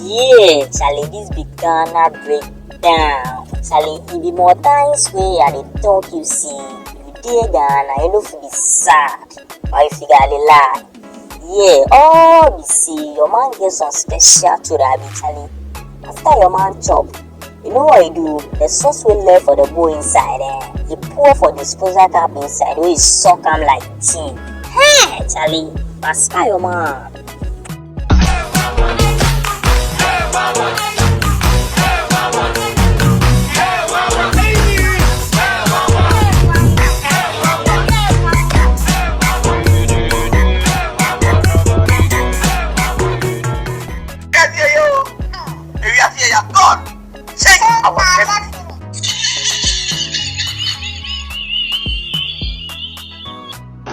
Yeah, Charlie, this be Ghana breakdown. Charlie, it be more times where I dey talk you see. You dey Ghana, you know for be sad. Or if you got a lie. Yeah, all be see, your man get some special to that be Charlie. After your man chop, you know what he do? The sauce will left for the bowl inside he pour for disposal cup inside where he suck am like tea. Hey, Charlie, pass by your man.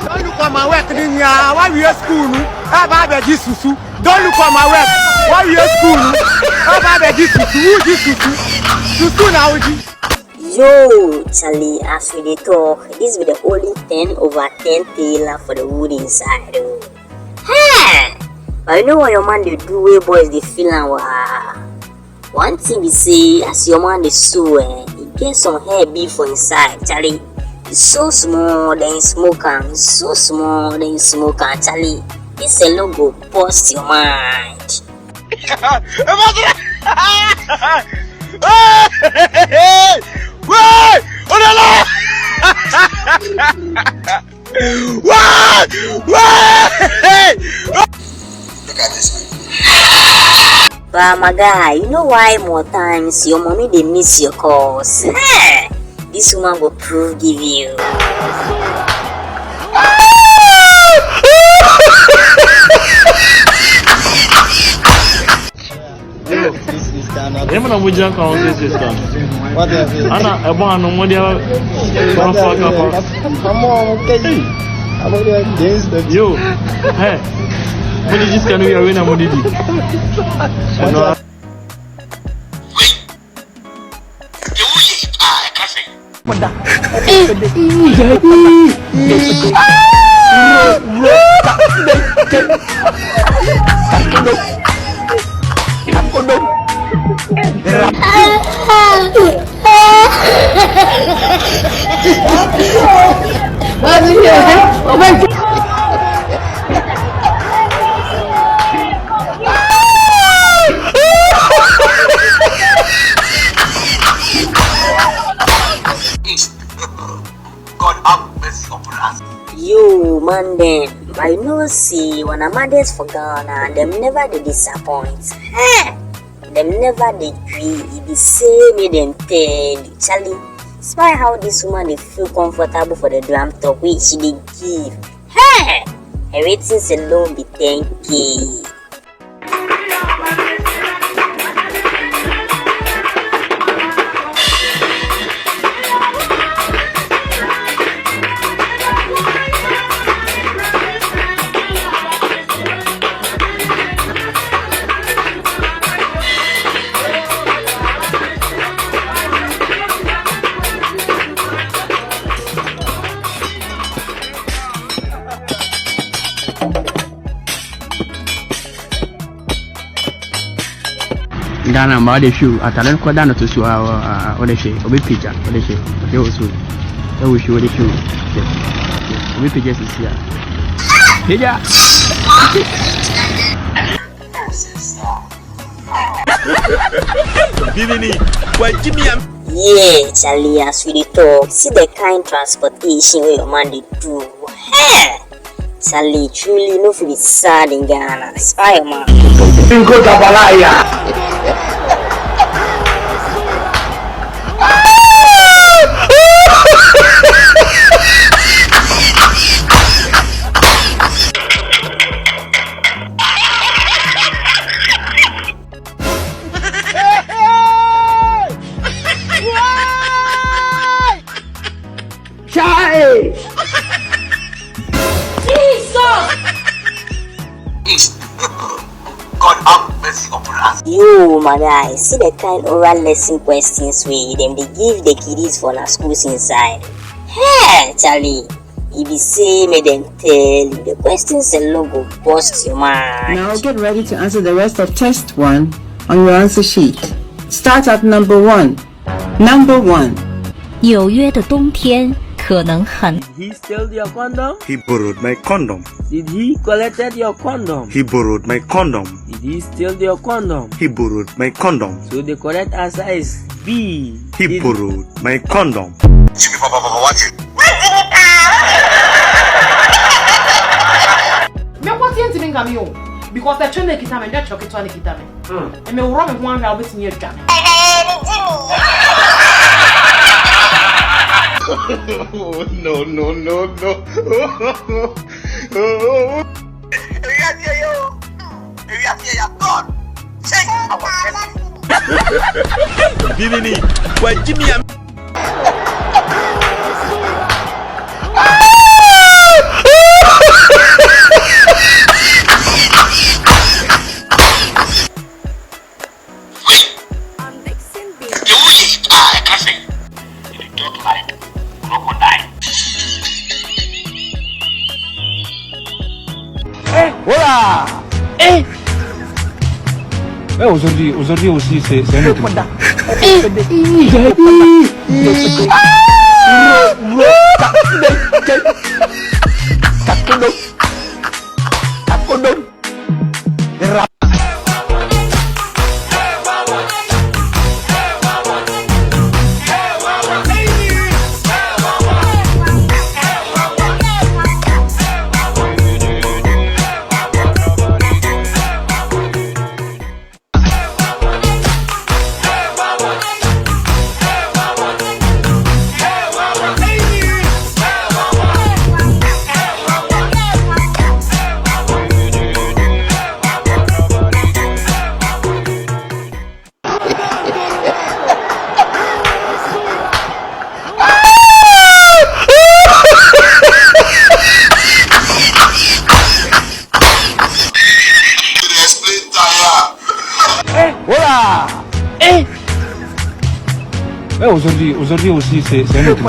Don't look at my work in here. Why we at school? Have susu. Don't look at my work. Why we at school? Have susu. Who susu? Susu now. Yo, Charlie, as we dey talk, this be the only 10/10 Tailor for the wood inside. Hey! But you know what your man dey do where boys dey feel and one thing we say, as your man dey sew, he get some hair beef for inside, Charlie. It's so small, then you smoke am. It's so small, then you smoke am, Charlie. This alone go bust your mind. Look at this. But my guy, you know why more times your mommy they miss your calls? Hey, this woman will prove give you. Even a mujan can this done. What is it? Anna, a man, no money. Come on, okay. How about that? You, hey, what did you scan away when I'm on God have mercy upon us. You man them, I know see when a mothers for Ghana, them never they disappoint. Hey, them never they agree. It be say me them tell Charlie. Despite how this woman they feel comfortable for the drum talk which she they give. Hey, everything's alone be 10K. Ghana ma de show atalen ko dana to so o de she obi pija o de she o de osu e wo show de show obi pija sisi a pija Bibini, what Jimmy? Yeah, Charlie, as we dey talk, see the kind transportation where your man dey do. Hey, Charlie, truly no for be sad in Ghana. Spy man. Inko Tabalaya. God have mercy upon us. Yo, my guy, see the kind oral lesson questions we them they give the kiddies for our schools inside. Hey, Charlie, if you say me them tell you the questions alone go bust your mind. Now get ready to answer the rest of test 1 on your answer sheet. Start at number 1. Number 1. 纽约的冬天可能很 He stole your condom? He borrowed my condom. Did he collected your condom? He borrowed my condom. Did he steal your condom? He borrowed my condom. So the correct answer is B. He borrowed my condom. Watch it. Me what you think me o? Because the train kita me, that chocolate one kita me. And me wrong me one rabbit near jam. No. God. Change our destiny. Binini, why Jimmy? Aujourd'hui aussi, c'est un autre. Aujourd'hui aussi, c'est un autre.